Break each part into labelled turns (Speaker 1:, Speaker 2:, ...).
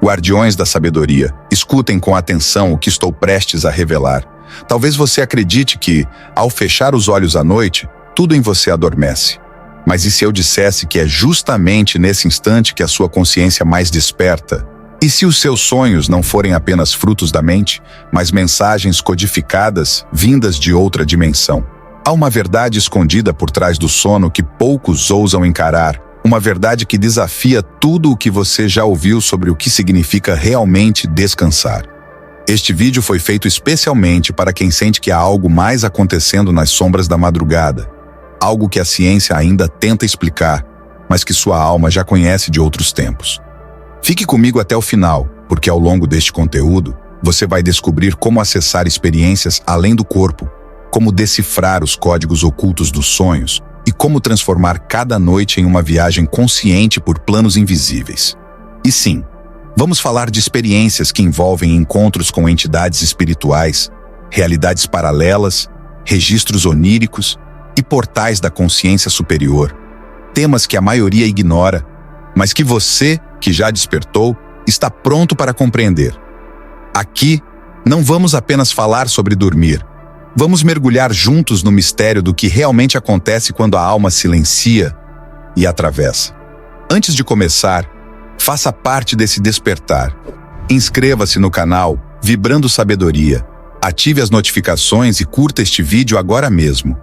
Speaker 1: Guardiões da sabedoria, escutem com atenção o que estou prestes a revelar. Talvez você acredite que, ao fechar os olhos à noite, tudo em você adormece. Mas e se eu dissesse que é justamente nesse instante que a sua consciência mais desperta? E se os seus sonhos não forem apenas frutos da mente, mas mensagens codificadas vindas de outra dimensão? Há uma verdade escondida por trás do sono que poucos ousam encarar, uma verdade que desafia tudo o que você já ouviu sobre o que significa realmente descansar. Este vídeo foi feito especialmente para quem sente que há algo mais acontecendo nas sombras da madrugada, algo que a ciência ainda tenta explicar, mas que sua alma já conhece de outros tempos. Fique comigo até o final, porque ao longo deste conteúdo, você vai descobrir como acessar experiências além do corpo, como decifrar os códigos ocultos dos sonhos e como transformar cada noite em uma viagem consciente por planos invisíveis. E sim, vamos falar de experiências que envolvem encontros com entidades espirituais, realidades paralelas, registros oníricos e portais da consciência superior. Temas que a maioria ignora, mas que você, que já despertou, está pronto para compreender. Aqui, não vamos apenas falar sobre dormir. Vamos mergulhar juntos no mistério do que realmente acontece quando a alma silencia e atravessa. Antes de começar, faça parte desse despertar. Inscreva-se no canal Vibrando Sabedoria, ative as notificações e curta este vídeo agora mesmo.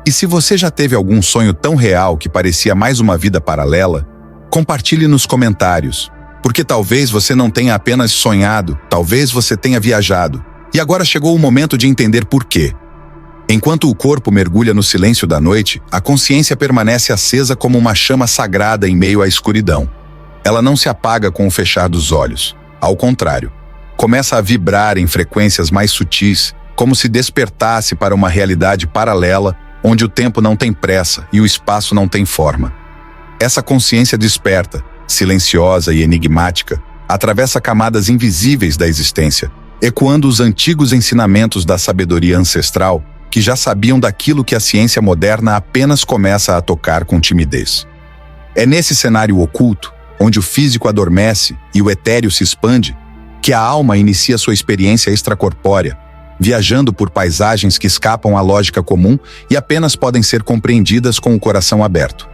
Speaker 1: E se você já teve algum sonho tão real que parecia mais uma vida paralela, compartilhe nos comentários, porque talvez você não tenha apenas sonhado, talvez você tenha viajado. E agora chegou o momento de entender por quê. Enquanto o corpo mergulha no silêncio da noite, a consciência permanece acesa como uma chama sagrada em meio à escuridão. Ela não se apaga com o fechar dos olhos. Ao contrário, começa a vibrar em frequências mais sutis, como se despertasse para uma realidade paralela, onde o tempo não tem pressa e o espaço não tem forma. Essa consciência desperta, silenciosa e enigmática, atravessa camadas invisíveis da existência, ecoando os antigos ensinamentos da sabedoria ancestral, que já sabiam daquilo que a ciência moderna apenas começa a tocar com timidez. É nesse cenário oculto, onde o físico adormece e o etéreo se expande, que a alma inicia sua experiência extracorpórea, viajando por paisagens que escapam à lógica comum e apenas podem ser compreendidas com o coração aberto.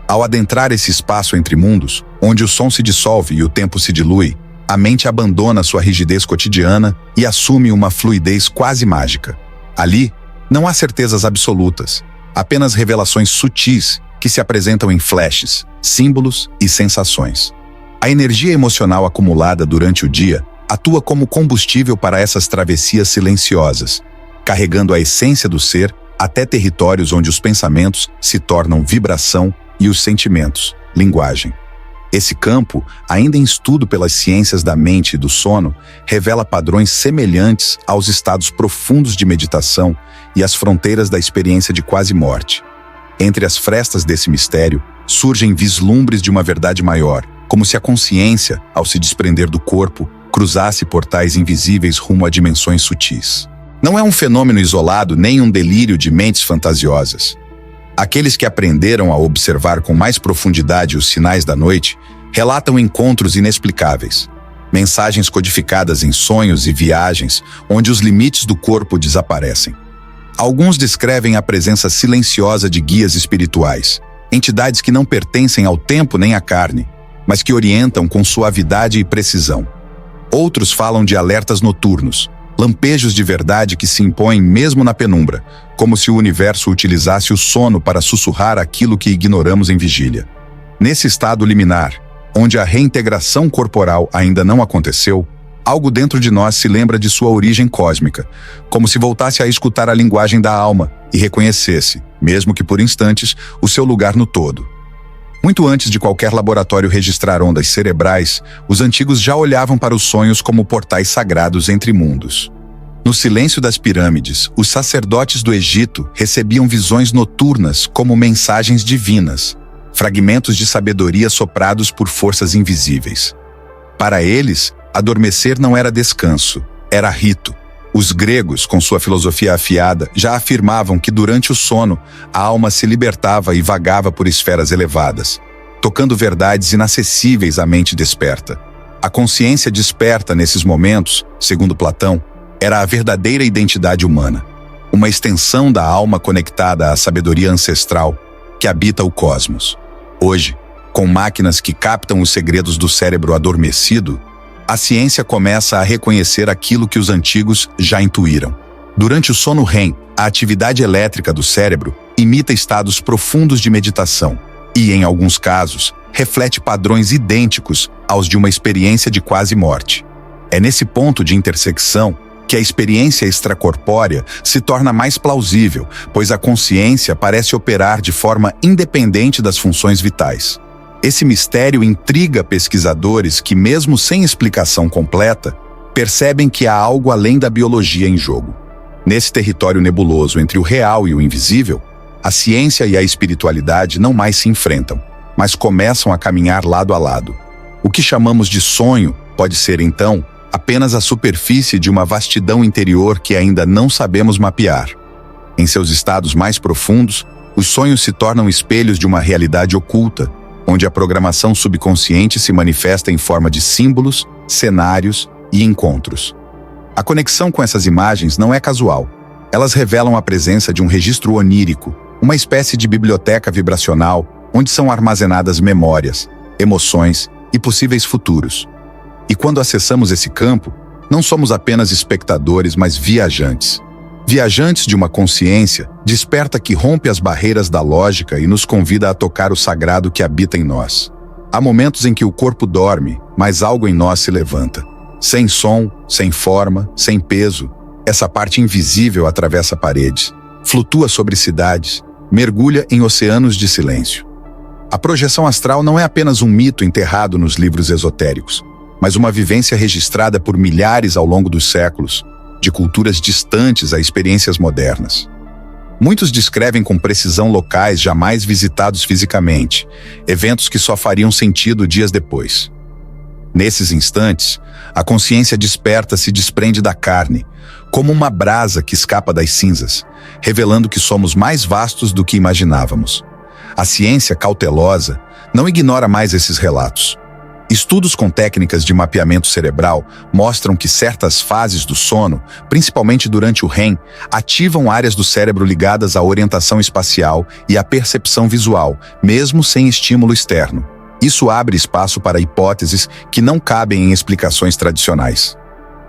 Speaker 1: Ao adentrar esse espaço entre mundos, onde o som se dissolve e o tempo se dilui, a mente abandona sua rigidez cotidiana e assume uma fluidez quase mágica. Ali, não há certezas absolutas, apenas revelações sutis que se apresentam em flashes, símbolos e sensações. A energia emocional acumulada durante o dia atua como combustível para essas travessias silenciosas, carregando a essência do ser até territórios onde os pensamentos se tornam vibração e os sentimentos, linguagem. Esse campo, ainda em estudo pelas ciências da mente e do sono, revela padrões semelhantes aos estados profundos de meditação e às fronteiras da experiência de quase morte. Entre as frestas desse mistério, surgem vislumbres de uma verdade maior, como se a consciência, ao se desprender do corpo, cruzasse portais invisíveis rumo a dimensões sutis. Não é um fenômeno isolado nem um delírio de mentes fantasiosas. Aqueles que aprenderam a observar com mais profundidade os sinais da noite relatam encontros inexplicáveis, mensagens codificadas em sonhos e viagens onde os limites do corpo desaparecem. Alguns descrevem a presença silenciosa de guias espirituais, entidades que não pertencem ao tempo nem à carne, mas que orientam com suavidade e precisão. Outros falam de alertas noturnos, lampejos de verdade que se impõem mesmo na penumbra, como se o universo utilizasse o sono para sussurrar aquilo que ignoramos em vigília. Nesse estado liminar, onde a reintegração corporal ainda não aconteceu, algo dentro de nós se lembra de sua origem cósmica, como se voltasse a escutar a linguagem da alma e reconhecesse, mesmo que por instantes, o seu lugar no todo. Muito antes de qualquer laboratório registrar ondas cerebrais, os antigos já olhavam para os sonhos como portais sagrados entre mundos. No silêncio das pirâmides, os sacerdotes do Egito recebiam visões noturnas como mensagens divinas, fragmentos de sabedoria soprados por forças invisíveis. Para eles, adormecer não era descanso, era rito. Os gregos, com sua filosofia afiada, já afirmavam que durante o sono, a alma se libertava e vagava por esferas elevadas, tocando verdades inacessíveis à mente desperta. A consciência desperta nesses momentos, segundo Platão, era a verdadeira identidade humana, uma extensão da alma conectada à sabedoria ancestral que habita o cosmos. Hoje, com máquinas que captam os segredos do cérebro adormecido, a ciência começa a reconhecer aquilo que os antigos já intuíram. Durante o sono REM, a atividade elétrica do cérebro imita estados profundos de meditação e, em alguns casos, reflete padrões idênticos aos de uma experiência de quase morte. É nesse ponto de intersecção que a experiência extracorpórea se torna mais plausível, pois a consciência parece operar de forma independente das funções vitais. Esse mistério intriga pesquisadores que, mesmo sem explicação completa, percebem que há algo além da biologia em jogo. Nesse território nebuloso entre o real e o invisível, a ciência e a espiritualidade não mais se enfrentam, mas começam a caminhar lado a lado. O que chamamos de sonho pode ser, então, apenas a superfície de uma vastidão interior que ainda não sabemos mapear. Em seus estados mais profundos, os sonhos se tornam espelhos de uma realidade oculta, onde a programação subconsciente se manifesta em forma de símbolos, cenários e encontros. A conexão com essas imagens não é casual. Elas revelam a presença de um registro onírico, uma espécie de biblioteca vibracional, onde são armazenadas memórias, emoções e possíveis futuros. E quando acessamos esse campo, não somos apenas espectadores, mas viajantes. Viajantes de uma consciência desperta que rompe as barreiras da lógica e nos convida a tocar o sagrado que habita em nós. Há momentos em que o corpo dorme, mas algo em nós se levanta. Sem som, sem forma, sem peso, essa parte invisível atravessa paredes, flutua sobre cidades, mergulha em oceanos de silêncio. A projeção astral não é apenas um mito enterrado nos livros esotéricos, mas uma vivência registrada por milhares ao longo dos séculos, de culturas distantes a experiências modernas. Muitos descrevem com precisão locais jamais visitados fisicamente, eventos que só fariam sentido dias depois. Nesses instantes, a consciência desperta se desprende da carne, como uma brasa que escapa das cinzas, revelando que somos mais vastos do que imaginávamos. A ciência cautelosa não ignora mais esses relatos. Estudos com técnicas de mapeamento cerebral mostram que certas fases do sono, principalmente durante o REM, ativam áreas do cérebro ligadas à orientação espacial e à percepção visual, mesmo sem estímulo externo. Isso abre espaço para hipóteses que não cabem em explicações tradicionais.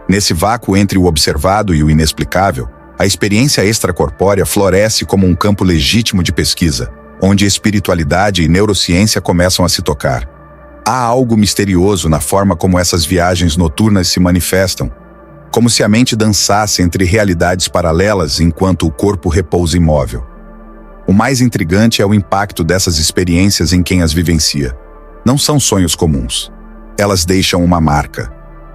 Speaker 1: Nesse vácuo entre o observado e o inexplicável, a experiência extracorpórea floresce como um campo legítimo de pesquisa, onde espiritualidade e neurociência começam a se tocar. Há algo misterioso na forma como essas viagens noturnas se manifestam, como se a mente dançasse entre realidades paralelas enquanto o corpo repousa imóvel. O mais intrigante é o impacto dessas experiências em quem as vivencia. Não são sonhos comuns. Elas deixam uma marca,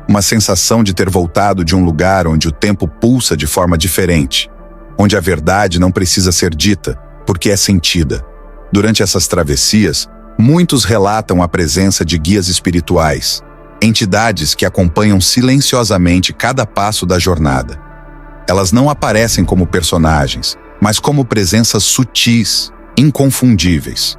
Speaker 1: uma sensação de ter voltado de um lugar onde o tempo pulsa de forma diferente, onde a verdade não precisa ser dita, porque é sentida. Durante essas travessias, muitos relatam a presença de guias espirituais, entidades que acompanham silenciosamente cada passo da jornada. Elas não aparecem como personagens, mas como presenças sutis, inconfundíveis.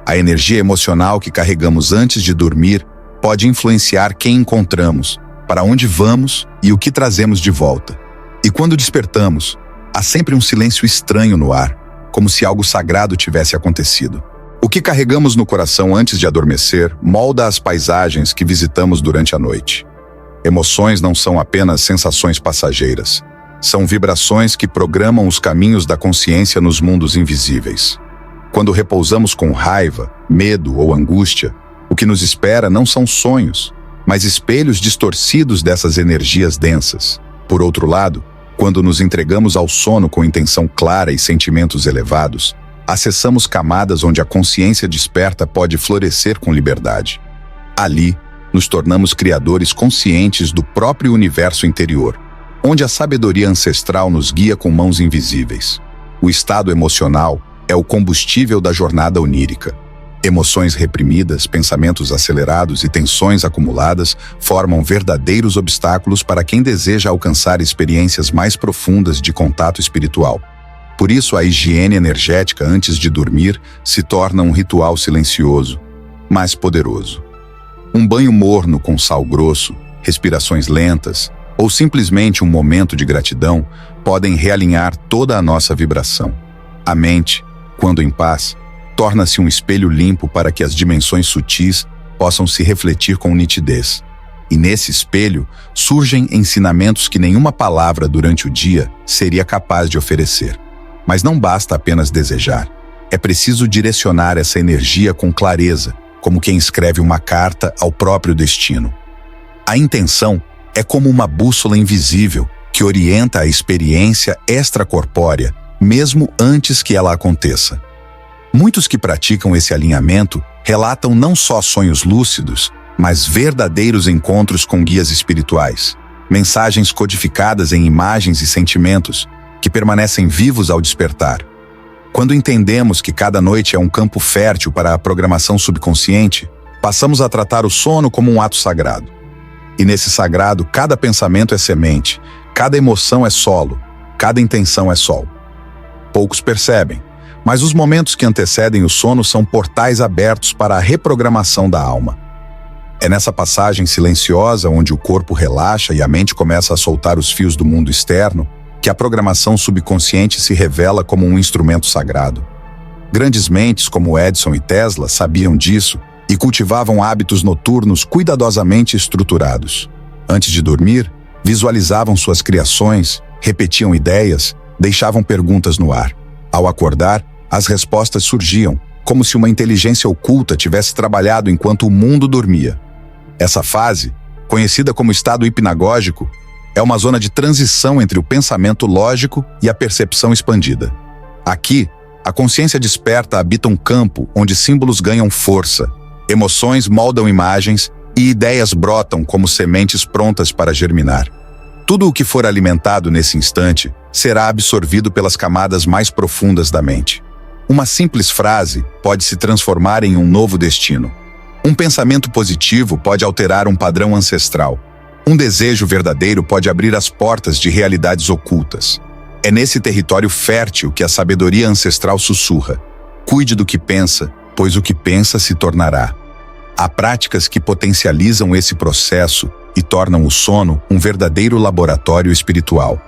Speaker 1: A energia emocional que carregamos antes de dormir pode influenciar quem encontramos, para onde vamos e o que trazemos de volta. E quando despertamos, há sempre um silêncio estranho no ar, como se algo sagrado tivesse acontecido. O que carregamos no coração antes de adormecer molda as paisagens que visitamos durante a noite. Emoções não são apenas sensações passageiras. São vibrações que programam os caminhos da consciência nos mundos invisíveis. Quando repousamos com raiva, medo ou angústia, o que nos espera não são sonhos, mas espelhos distorcidos dessas energias densas. Por outro lado, quando nos entregamos ao sono com intenção clara e sentimentos elevados, acessamos camadas onde a consciência desperta pode florescer com liberdade. Ali, nos tornamos criadores conscientes do próprio universo interior, onde a sabedoria ancestral nos guia com mãos invisíveis. O estado emocional é o combustível da jornada onírica. Emoções reprimidas, pensamentos acelerados e tensões acumuladas formam verdadeiros obstáculos para quem deseja alcançar experiências mais profundas de contato espiritual. Por isso, a higiene energética antes de dormir se torna um ritual silencioso, mas poderoso. Um banho morno com sal grosso, respirações lentas ou simplesmente um momento de gratidão podem realinhar toda a nossa vibração. A mente, quando em paz, torna-se um espelho limpo para que as dimensões sutis possam se refletir com nitidez. E nesse espelho surgem ensinamentos que nenhuma palavra durante o dia seria capaz de oferecer. Mas não basta apenas desejar. É preciso direcionar essa energia com clareza, como quem escreve uma carta ao próprio destino. A intenção é como uma bússola invisível que orienta a experiência extracorpórea, mesmo antes que ela aconteça. Muitos que praticam esse alinhamento relatam não só sonhos lúcidos, mas verdadeiros encontros com guias espirituais, mensagens codificadas em imagens e sentimentos que permanecem vivos ao despertar. Quando entendemos que cada noite é um campo fértil para a programação subconsciente, passamos a tratar o sono como um ato sagrado. E nesse sagrado, cada pensamento é semente, cada emoção é solo, cada intenção é sol. Poucos percebem, mas os momentos que antecedem o sono são portais abertos para a reprogramação da alma. É nessa passagem silenciosa onde o corpo relaxa e a mente começa a soltar os fios do mundo externo que a programação subconsciente se revela como um instrumento sagrado. Grandes mentes como Edison e Tesla sabiam disso e cultivavam hábitos noturnos cuidadosamente estruturados. Antes de dormir, visualizavam suas criações, repetiam ideias, deixavam perguntas no ar. Ao acordar, as respostas surgiam, como se uma inteligência oculta tivesse trabalhado enquanto o mundo dormia. Essa fase, conhecida como estado hipnagógico, é uma zona de transição entre o pensamento lógico e a percepção expandida. Aqui, a consciência desperta habita um campo onde símbolos ganham força, emoções moldam imagens e ideias brotam como sementes prontas para germinar. Tudo o que for alimentado nesse instante será absorvido pelas camadas mais profundas da mente. Uma simples frase pode se transformar em um novo destino. Um pensamento positivo pode alterar um padrão ancestral. Um desejo verdadeiro pode abrir as portas de realidades ocultas. É nesse território fértil que a sabedoria ancestral sussurra: cuide do que pensa, pois o que pensa se tornará. Há práticas que potencializam esse processo e tornam o sono um verdadeiro laboratório espiritual.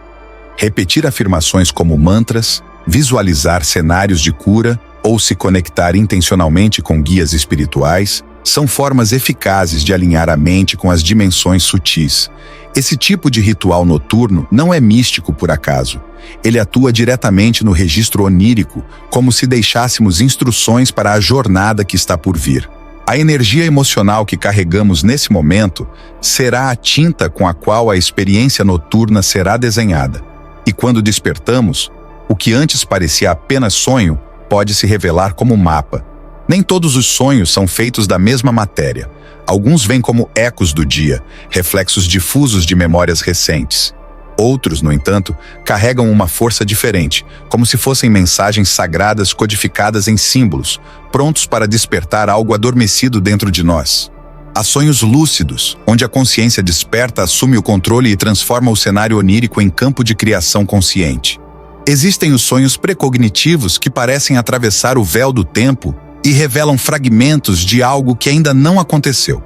Speaker 1: Repetir afirmações como mantras, visualizar cenários de cura ou se conectar intencionalmente com guias espirituais são formas eficazes de alinhar a mente com as dimensões sutis. Esse tipo de ritual noturno não é místico por acaso. Ele atua diretamente no registro onírico, como se deixássemos instruções para a jornada que está por vir. A energia emocional que carregamos nesse momento será a tinta com a qual a experiência noturna será desenhada. E quando despertamos, o que antes parecia apenas sonho pode se revelar como mapa. Nem todos os sonhos são feitos da mesma matéria. Alguns vêm como ecos do dia, reflexos difusos de memórias recentes. Outros, no entanto, carregam uma força diferente, como se fossem mensagens sagradas codificadas em símbolos, prontos para despertar algo adormecido dentro de nós. Há sonhos lúcidos, onde a consciência desperta, assume o controle e transforma o cenário onírico em campo de criação consciente. Existem os sonhos precognitivos que parecem atravessar o véu do tempo e revelam fragmentos de algo que ainda não aconteceu.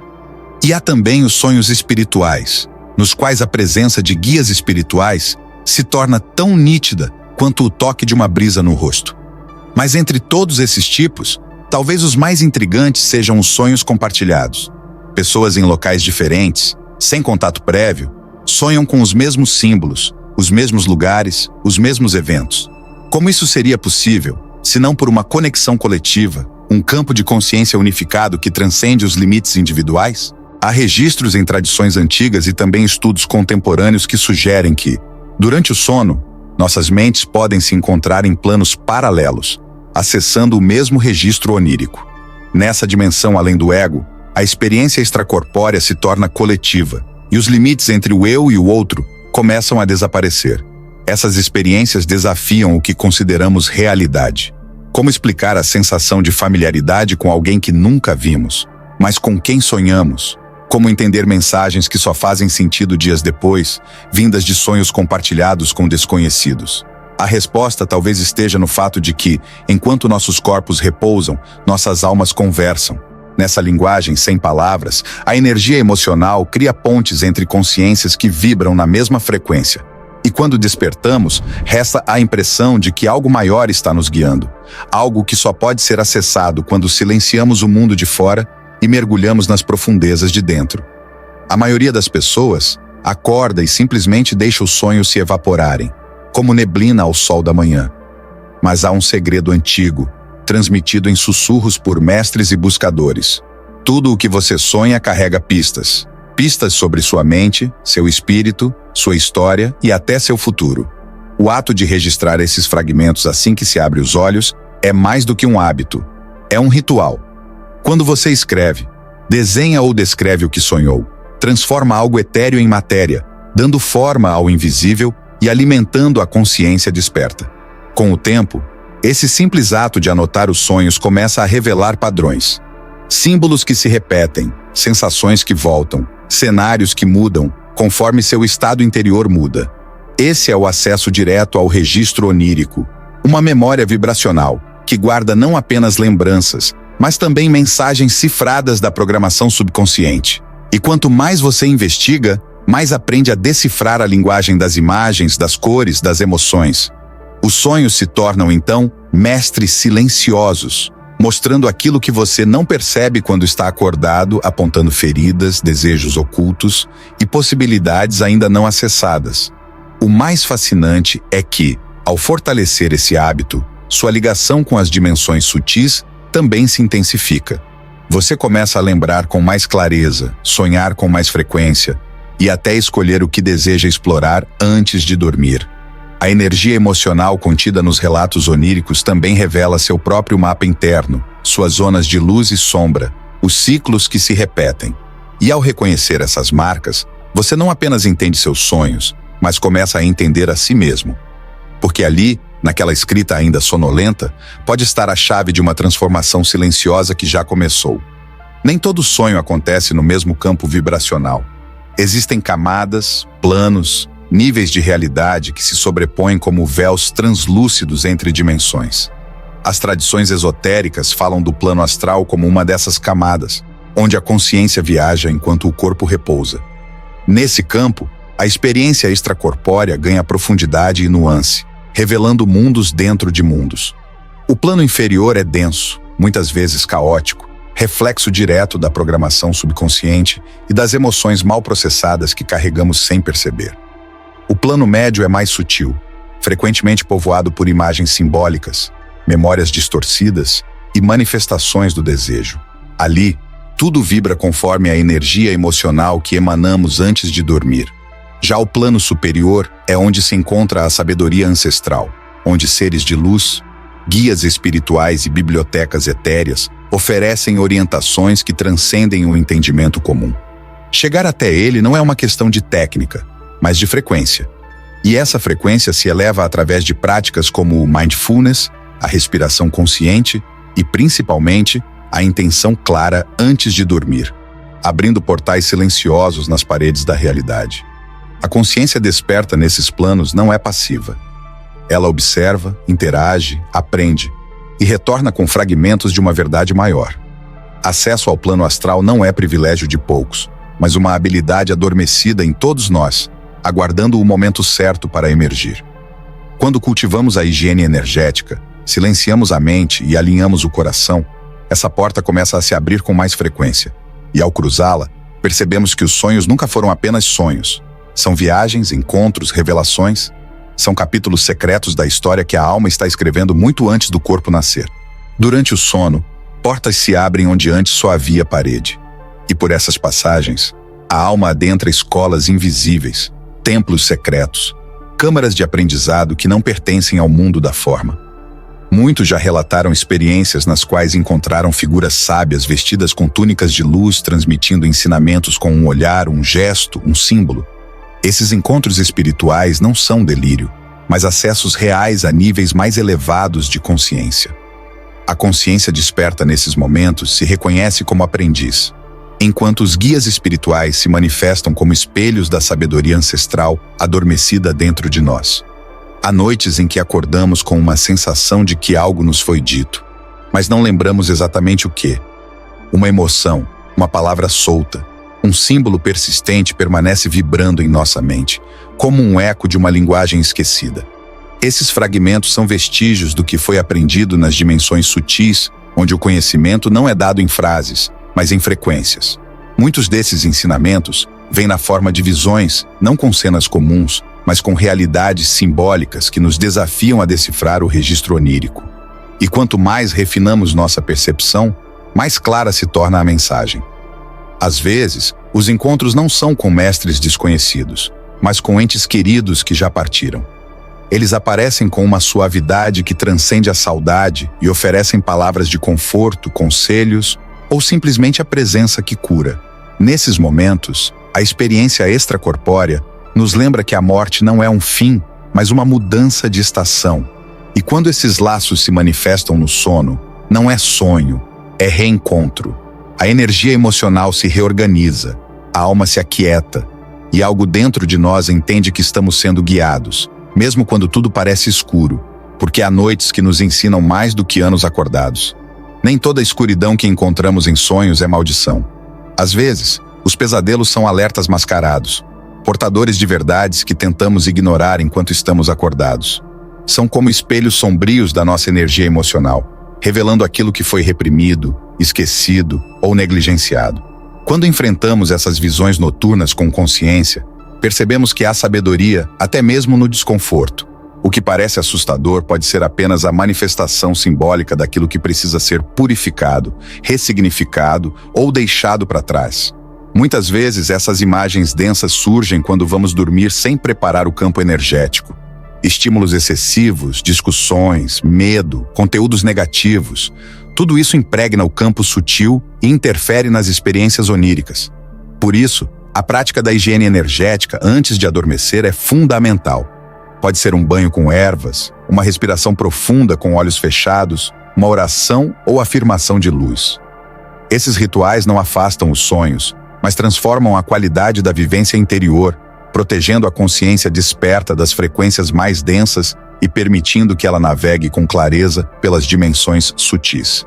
Speaker 1: E há também os sonhos espirituais, nos quais a presença de guias espirituais se torna tão nítida quanto o toque de uma brisa no rosto. Mas entre todos esses tipos, talvez os mais intrigantes sejam os sonhos compartilhados. Pessoas em locais diferentes, sem contato prévio, sonham com os mesmos símbolos, os mesmos lugares, os mesmos eventos. Como isso seria possível, se não por uma conexão coletiva, um campo de consciência unificado que transcende os limites individuais? Há registros em tradições antigas e também estudos contemporâneos que sugerem que, durante o sono, nossas mentes podem se encontrar em planos paralelos, acessando o mesmo registro onírico. Nessa dimensão além do ego, a experiência extracorpórea se torna coletiva, e os limites entre o eu e o outro começam a desaparecer. Essas experiências desafiam o que consideramos realidade. Como explicar a sensação de familiaridade com alguém que nunca vimos, mas com quem sonhamos? Como entender mensagens que só fazem sentido dias depois, vindas de sonhos compartilhados com desconhecidos? A resposta talvez esteja no fato de que, enquanto nossos corpos repousam, nossas almas conversam. Nessa linguagem sem palavras, a energia emocional cria pontes entre consciências que vibram na mesma frequência. E quando despertamos, resta a impressão de que algo maior está nos guiando. Algo que só pode ser acessado quando silenciamos o mundo de fora e mergulhamos nas profundezas de dentro. A maioria das pessoas acorda e simplesmente deixa os sonhos se evaporarem, como neblina ao sol da manhã. Mas há um segredo antigo, transmitido em sussurros por mestres e buscadores. Tudo o que você sonha carrega pistas. Pistas sobre sua mente, seu espírito, sua história e até seu futuro. O ato de registrar esses fragmentos assim que se abre os olhos é mais do que um hábito. É um ritual. Quando você escreve, desenha ou descreve o que sonhou, transforma algo etéreo em matéria, dando forma ao invisível e alimentando a consciência desperta. Com o tempo, esse simples ato de anotar os sonhos começa a revelar padrões. Símbolos que se repetem, sensações que voltam, cenários que mudam, conforme seu estado interior muda. Esse é o acesso direto ao registro onírico, uma memória vibracional que guarda não apenas lembranças, mas também mensagens cifradas da programação subconsciente. E quanto mais você investiga, mais aprende a decifrar a linguagem das imagens, das cores, das emoções. Os sonhos se tornam, então, mestres silenciosos, mostrando aquilo que você não percebe quando está acordado, apontando feridas, desejos ocultos e possibilidades ainda não acessadas. O mais fascinante é que, ao fortalecer esse hábito, sua ligação com as dimensões sutis também se intensifica. Você começa a lembrar com mais clareza, sonhar com mais frequência e até escolher o que deseja explorar antes de dormir. A energia emocional contida nos relatos oníricos também revela seu próprio mapa interno, suas zonas de luz e sombra, os ciclos que se repetem. E ao reconhecer essas marcas, você não apenas entende seus sonhos, mas começa a entender a si mesmo. Porque ali, naquela escrita ainda sonolenta, pode estar a chave de uma transformação silenciosa que já começou. Nem todo sonho acontece no mesmo campo vibracional. Existem camadas, planos, níveis de realidade que se sobrepõem como véus translúcidos entre dimensões. As tradições esotéricas falam do plano astral como uma dessas camadas, onde a consciência viaja enquanto o corpo repousa. Nesse campo, a experiência extracorpórea ganha profundidade e nuance, revelando mundos dentro de mundos. O plano inferior é denso, muitas vezes caótico, reflexo direto da programação subconsciente e das emoções mal processadas que carregamos sem perceber. O plano médio é mais sutil, frequentemente povoado por imagens simbólicas, memórias distorcidas e manifestações do desejo. Ali, tudo vibra conforme a energia emocional que emanamos antes de dormir. Já o plano superior é onde se encontra a sabedoria ancestral, onde seres de luz, guias espirituais e bibliotecas etéreas oferecem orientações que transcendem o entendimento comum. Chegar até ele não é uma questão de técnica, mas de frequência. E essa frequência se eleva através de práticas como o mindfulness, a respiração consciente e, principalmente, a intenção clara antes de dormir, abrindo portais silenciosos nas paredes da realidade. A consciência desperta nesses planos não é passiva. Ela observa, interage, aprende e retorna com fragmentos de uma verdade maior. Acesso ao plano astral não é privilégio de poucos, mas uma habilidade adormecida em todos nós, aguardando o momento certo para emergir. Quando cultivamos a higiene energética, silenciamos a mente e alinhamos o coração, essa porta começa a se abrir com mais frequência. E ao cruzá-la, percebemos que os sonhos nunca foram apenas sonhos. São viagens, encontros, revelações. São capítulos secretos da história que a alma está escrevendo muito antes do corpo nascer. Durante o sono, portas se abrem onde antes só havia parede. E por essas passagens, a alma adentra escolas invisíveis, templos secretos, câmaras de aprendizado que não pertencem ao mundo da forma. Muitos já relataram experiências nas quais encontraram figuras sábias vestidas com túnicas de luz, transmitindo ensinamentos com um olhar, um gesto, um símbolo. Esses encontros espirituais não são delírio, mas acessos reais a níveis mais elevados de consciência. A consciência desperta nesses momentos se reconhece como aprendiz, enquanto os guias espirituais se manifestam como espelhos da sabedoria ancestral adormecida dentro de nós. Há noites em que acordamos com uma sensação de que algo nos foi dito, mas não lembramos exatamente o que. Uma emoção, uma palavra solta, um símbolo persistente permanece vibrando em nossa mente, como um eco de uma linguagem esquecida. Esses fragmentos são vestígios do que foi aprendido nas dimensões sutis, onde o conhecimento não é dado em frases, mas em frequências. Muitos desses ensinamentos vêm na forma de visões, não com cenas comuns, mas com realidades simbólicas que nos desafiam a decifrar o registro onírico. E quanto mais refinamos nossa percepção, mais clara se torna a mensagem. Às vezes, os encontros não são com mestres desconhecidos, mas com entes queridos que já partiram. Eles aparecem com uma suavidade que transcende a saudade e oferecem palavras de conforto, conselhos ou simplesmente a presença que cura. Nesses momentos, a experiência extracorpórea nos lembra que a morte não é um fim, mas uma mudança de estação. E quando esses laços se manifestam no sono, não é sonho, é reencontro. A energia emocional se reorganiza, a alma se aquieta, e algo dentro de nós entende que estamos sendo guiados, mesmo quando tudo parece escuro, porque há noites que nos ensinam mais do que anos acordados. Nem toda a escuridão que encontramos em sonhos é maldição. Às vezes, os pesadelos são alertas mascarados, portadores de verdades que tentamos ignorar enquanto estamos acordados. São como espelhos sombrios da nossa energia emocional, revelando aquilo que foi reprimido, esquecido ou negligenciado. Quando enfrentamos essas visões noturnas com consciência, percebemos que há sabedoria até mesmo no desconforto. O que parece assustador pode ser apenas a manifestação simbólica daquilo que precisa ser purificado, ressignificado ou deixado para trás. Muitas vezes essas imagens densas surgem quando vamos dormir sem preparar o campo energético. Estímulos excessivos, discussões, medo, conteúdos negativos, tudo isso impregna o campo sutil e interfere nas experiências oníricas. Por isso, a prática da higiene energética antes de adormecer é fundamental. Pode ser um banho com ervas, uma respiração profunda com olhos fechados, uma oração ou afirmação de luz. Esses rituais não afastam os sonhos, mas transformam a qualidade da vivência interior, protegendo a consciência desperta das frequências mais densas e permitindo que ela navegue com clareza pelas dimensões sutis.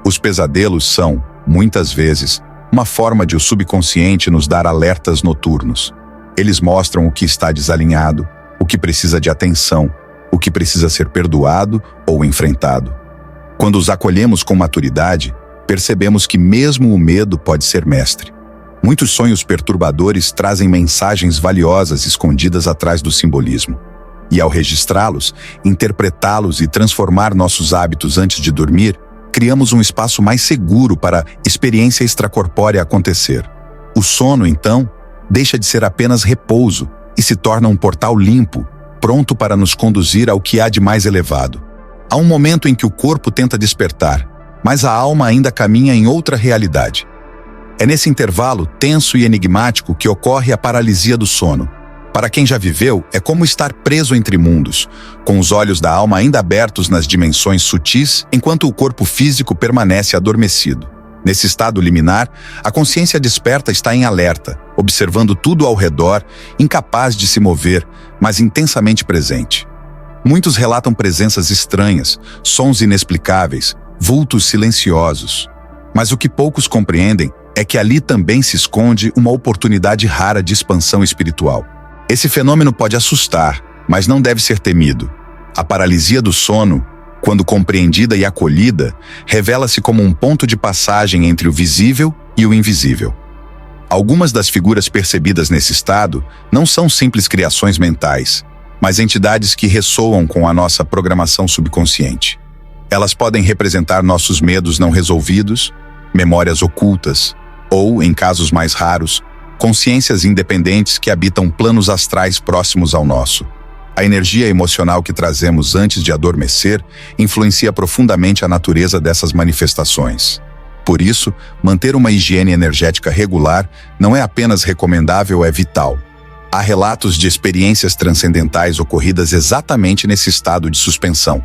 Speaker 1: Os pesadelos são, muitas vezes, uma forma de o subconsciente nos dar alertas noturnos. Eles mostram o que está desalinhado, o que precisa de atenção, o que precisa ser perdoado ou enfrentado. Quando os acolhemos com maturidade, percebemos que mesmo o medo pode ser mestre. Muitos sonhos perturbadores trazem mensagens valiosas escondidas atrás do simbolismo. E ao registrá-los, interpretá-los e transformar nossos hábitos antes de dormir, criamos um espaço mais seguro para a experiência extracorpórea acontecer. O sono, então, deixa de ser apenas repouso e se torna um portal limpo, pronto para nos conduzir ao que há de mais elevado. Há um momento em que o corpo tenta despertar, mas a alma ainda caminha em outra realidade. É nesse intervalo tenso e enigmático que ocorre a paralisia do sono. Para quem já viveu, é como estar preso entre mundos, com os olhos da alma ainda abertos nas dimensões sutis, enquanto o corpo físico permanece adormecido. Nesse estado liminar, a consciência desperta está em alerta, observando tudo ao redor, incapaz de se mover, mas intensamente presente. Muitos relatam presenças estranhas, sons inexplicáveis, vultos silenciosos. Mas o que poucos compreendem é que ali também se esconde uma oportunidade rara de expansão espiritual. Esse fenômeno pode assustar, mas não deve ser temido. A paralisia do sono, quando compreendida e acolhida, revela-se como um ponto de passagem entre o visível e o invisível. Algumas das figuras percebidas nesse estado não são simples criações mentais, mas entidades que ressoam com a nossa programação subconsciente. Elas podem representar nossos medos não resolvidos, memórias ocultas, ou, em casos mais raros, consciências independentes que habitam planos astrais próximos ao nosso. A energia emocional que trazemos antes de adormecer influencia profundamente a natureza dessas manifestações. Por isso, manter uma higiene energética regular não é apenas recomendável, é vital. Há relatos de experiências transcendentais ocorridas exatamente nesse estado de suspensão.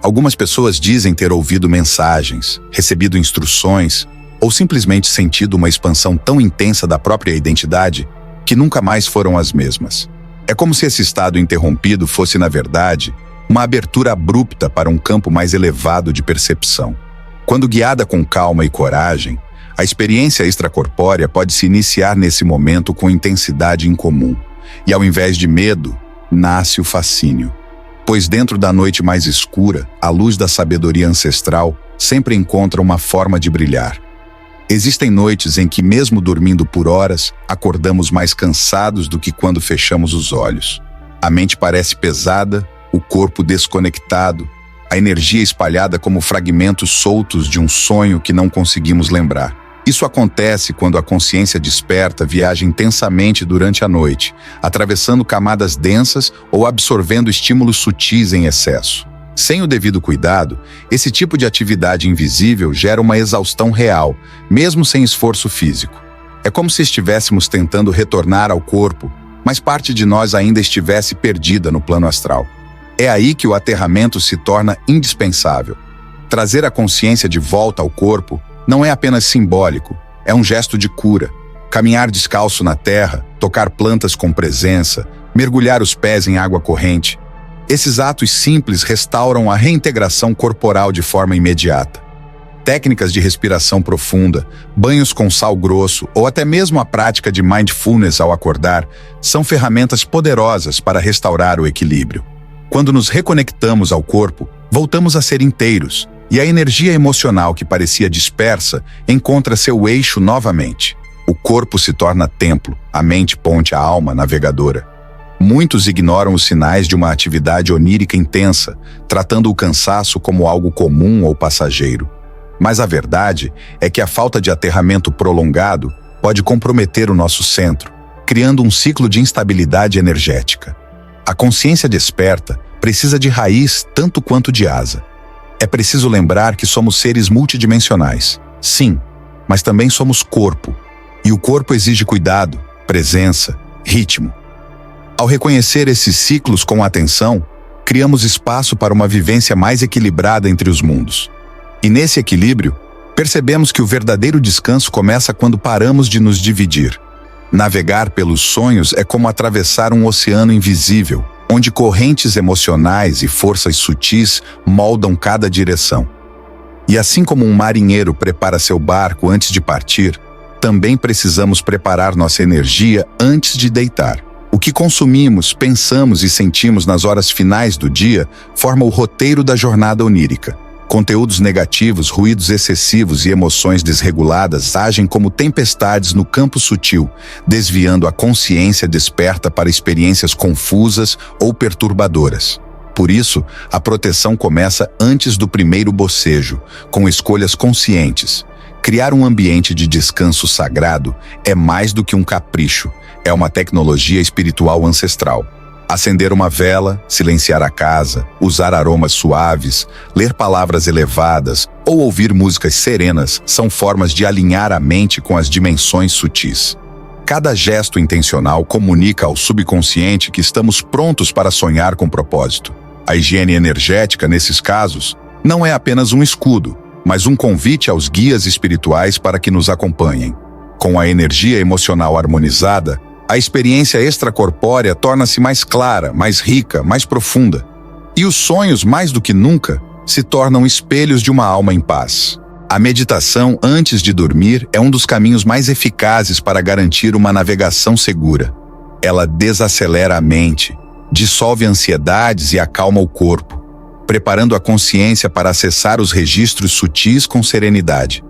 Speaker 1: Algumas pessoas dizem ter ouvido mensagens, recebido instruções ou simplesmente sentido uma expansão tão intensa da própria identidade que nunca mais foram as mesmas. É como se esse estado interrompido fosse, na verdade, uma abertura abrupta para um campo mais elevado de percepção. Quando guiada com calma e coragem, a experiência extracorpórea pode se iniciar nesse momento com intensidade incomum. E ao invés de medo, nasce o fascínio. Pois dentro da noite mais escura, a luz da sabedoria ancestral sempre encontra uma forma de brilhar. Existem noites em que, mesmo dormindo por horas, acordamos mais cansados do que quando fechamos os olhos. A mente parece pesada, o corpo desconectado, a energia espalhada como fragmentos soltos de um sonho que não conseguimos lembrar. Isso acontece quando a consciência desperta viaja intensamente durante a noite, atravessando camadas densas ou absorvendo estímulos sutis em excesso. Sem o devido cuidado, esse tipo de atividade invisível gera uma exaustão real, mesmo sem esforço físico. É como se estivéssemos tentando retornar ao corpo, mas parte de nós ainda estivesse perdida no plano astral. É aí que o aterramento se torna indispensável. Trazer a consciência de volta ao corpo não é apenas simbólico, é um gesto de cura. Caminhar descalço na terra, tocar plantas com presença, mergulhar os pés em água corrente. Esses atos simples restauram a reintegração corporal de forma imediata. Técnicas de respiração profunda, banhos com sal grosso ou até mesmo a prática de mindfulness ao acordar são ferramentas poderosas para restaurar o equilíbrio. Quando nos reconectamos ao corpo, voltamos a ser inteiros e a energia emocional que parecia dispersa encontra seu eixo novamente. O corpo se torna templo, a mente ponte, a alma navegadora. Muitos ignoram os sinais de uma atividade onírica intensa, tratando o cansaço como algo comum ou passageiro. Mas a verdade é que a falta de aterramento prolongado pode comprometer o nosso centro, criando um ciclo de instabilidade energética. A consciência desperta precisa de raiz tanto quanto de asa. É preciso lembrar que somos seres multidimensionais, sim, mas também somos corpo. E o corpo exige cuidado, presença, ritmo. Ao reconhecer esses ciclos com atenção, criamos espaço para uma vivência mais equilibrada entre os mundos. E nesse equilíbrio, percebemos que o verdadeiro descanso começa quando paramos de nos dividir. Navegar pelos sonhos é como atravessar um oceano invisível, onde correntes emocionais e forças sutis moldam cada direção. E assim como um marinheiro prepara seu barco antes de partir, também precisamos preparar nossa energia antes de deitar. O que consumimos, pensamos e sentimos nas horas finais do dia forma o roteiro da jornada onírica. Conteúdos negativos, ruídos excessivos e emoções desreguladas agem como tempestades no campo sutil, desviando a consciência desperta para experiências confusas ou perturbadoras. Por isso, a proteção começa antes do primeiro bocejo, com escolhas conscientes. Criar um ambiente de descanso sagrado é mais do que um capricho, é uma tecnologia espiritual ancestral. Acender uma vela, silenciar a casa, usar aromas suaves, ler palavras elevadas ou ouvir músicas serenas são formas de alinhar a mente com as dimensões sutis. Cada gesto intencional comunica ao subconsciente que estamos prontos para sonhar com propósito. A higiene energética, nesses casos, não é apenas um escudo, mas um convite aos guias espirituais para que nos acompanhem. Com a energia emocional harmonizada, a experiência extracorpórea torna-se mais clara, mais rica, mais profunda. E os sonhos, mais do que nunca, se tornam espelhos de uma alma em paz. A meditação antes de dormir é um dos caminhos mais eficazes para garantir uma navegação segura. Ela desacelera a mente, dissolve ansiedades e acalma o corpo, preparando a consciência para acessar os registros sutis com serenidade.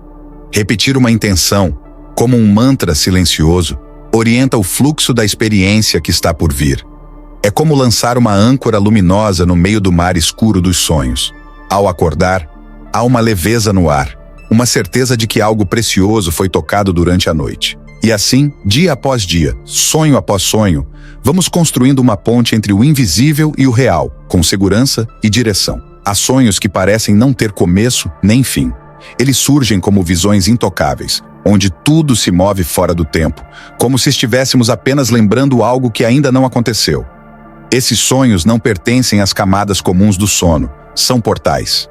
Speaker 1: Repetir uma intenção, como um mantra silencioso, orienta o fluxo da experiência que está por vir. É como lançar uma âncora luminosa no meio do mar escuro dos sonhos. Ao acordar, há uma leveza no ar, uma certeza de que algo precioso foi tocado durante a noite. E assim, dia após dia, sonho após sonho, vamos construindo uma ponte entre o invisível e o real, com segurança e direção. Há sonhos que parecem não ter começo nem fim. Eles surgem como visões intocáveis, onde tudo se move fora do tempo, como se estivéssemos apenas lembrando algo que ainda não aconteceu. Esses sonhos não pertencem às camadas comuns do sono, são portais.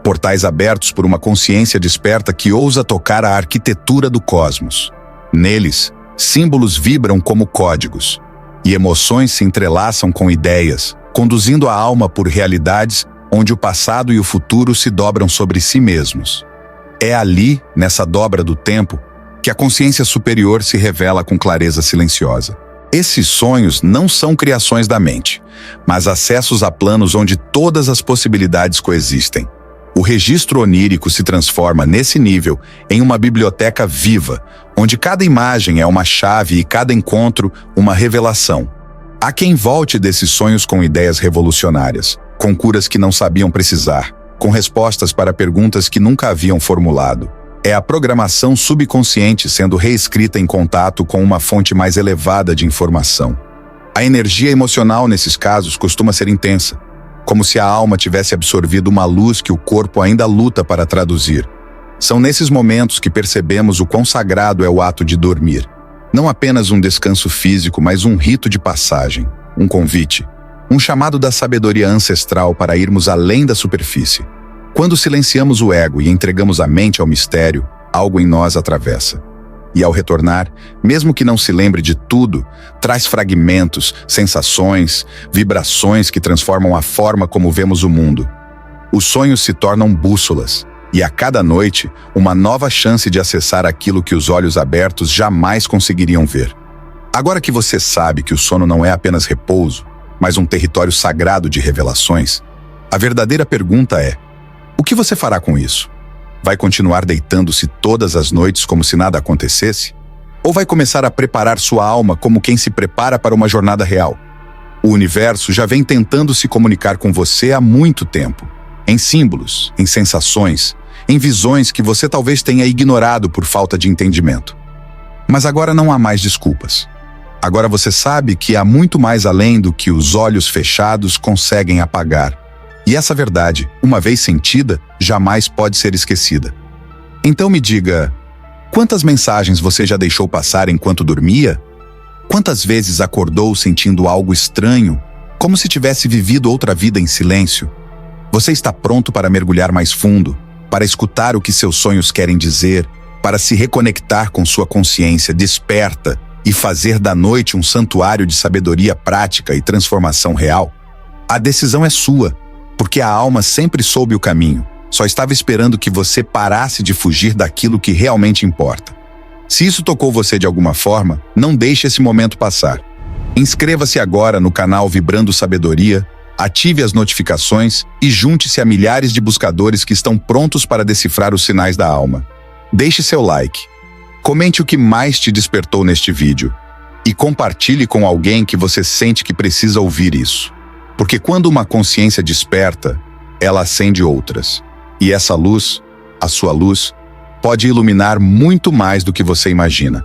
Speaker 1: Portais abertos por uma consciência desperta que ousa tocar a arquitetura do cosmos. Neles, símbolos vibram como códigos, e emoções se entrelaçam com ideias, conduzindo a alma por realidades onde o passado e o futuro se dobram sobre si mesmos. É ali, nessa dobra do tempo, que a consciência superior se revela com clareza silenciosa. Esses sonhos não são criações da mente, mas acessos a planos onde todas as possibilidades coexistem. O registro onírico se transforma, nesse nível, em uma biblioteca viva, onde cada imagem é uma chave e cada encontro uma revelação. Há quem volte desses sonhos com ideias revolucionárias, com curas que não sabiam precisar, com respostas para perguntas que nunca haviam formulado. É a programação subconsciente sendo reescrita em contato com uma fonte mais elevada de informação. A energia emocional nesses casos costuma ser intensa, como se a alma tivesse absorvido uma luz que o corpo ainda luta para traduzir. São nesses momentos que percebemos o quão sagrado é o ato de dormir. Não apenas um descanso físico, mas um rito de passagem, um convite, um chamado da sabedoria ancestral para irmos além da superfície. Quando silenciamos o ego e entregamos a mente ao mistério, algo em nós atravessa. E ao retornar, mesmo que não se lembre de tudo, traz fragmentos, sensações, vibrações que transformam a forma como vemos o mundo. Os sonhos se tornam bússolas, e a cada noite, uma nova chance de acessar aquilo que os olhos abertos jamais conseguiriam ver. Agora que você sabe que o sono não é apenas repouso, mas um território sagrado de revelações, a verdadeira pergunta é: o que você fará com isso? Vai continuar deitando-se todas as noites como se nada acontecesse? Ou vai começar a preparar sua alma como quem se prepara para uma jornada real? O universo já vem tentando se comunicar com você há muito tempo, em símbolos, em sensações, em visões que você talvez tenha ignorado por falta de entendimento. Mas agora não há mais desculpas. Agora você sabe que há muito mais além do que os olhos fechados conseguem apagar. E essa verdade, uma vez sentida, jamais pode ser esquecida. Então me diga, quantas mensagens você já deixou passar enquanto dormia? Quantas vezes acordou sentindo algo estranho, como se tivesse vivido outra vida em silêncio? Você está pronto para mergulhar mais fundo, para escutar o que seus sonhos querem dizer, para se reconectar com sua consciência desperta e fazer da noite um santuário de sabedoria prática e transformação real? A decisão é sua. Porque a alma sempre soube o caminho, só estava esperando que você parasse de fugir daquilo que realmente importa. Se isso tocou você de alguma forma, não deixe esse momento passar. Inscreva-se agora no canal Vibrando Sabedoria, ative as notificações e junte-se a milhares de buscadores que estão prontos para decifrar os sinais da alma. Deixe seu like, comente o que mais te despertou neste vídeo e compartilhe com alguém que você sente que precisa ouvir isso. Porque quando uma consciência desperta, ela acende outras. E essa luz, a sua luz, pode iluminar muito mais do que você imagina.